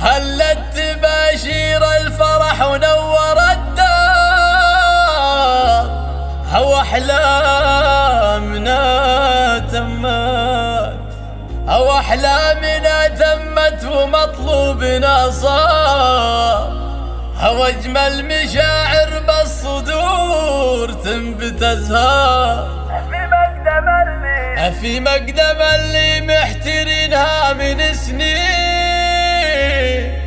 هلت تباشير الفرح ونور الدار، هو أحلامنا تمت، هو أحلامنا تمت ومطلوبنا صار، هو أجمل مشاعر بالصدور تنبت أزهار. في مقدم اللي محترينها من سنين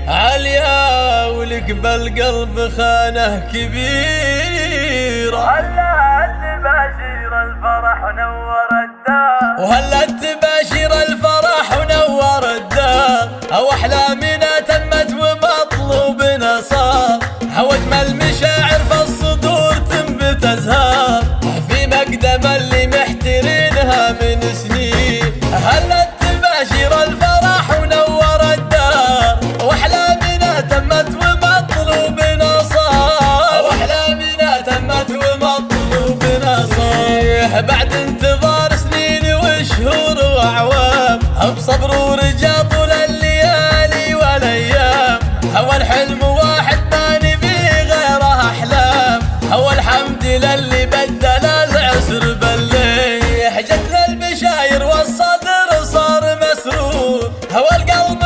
عالية، ولك بالقلب خانة كبيرة. وهلت تباشير الفرح ونور الدار، وهلت تباشير الفرح ونور الدار، هو أحلامنا تمت ومطلوبنا صار، هو أجمل مشاعر في الصدور تنبت أزهار. في مقدم اللي محترينها من سنين هلت تباشير الفرح ونور الدار، وأحلامنا تمت ومطلوبنا صار، وأحلامنا تمت ومطلوبنا صار. بعد انتظار سنين وشهور وأعوام، بصبر ورجا طول الليالي والأيام، هو الحلم واحد ما نبي غيره أحلام، هو الحمد للي بدل العسر بالليل، جتنا البشاير والصدر صار مسرور، هو القلب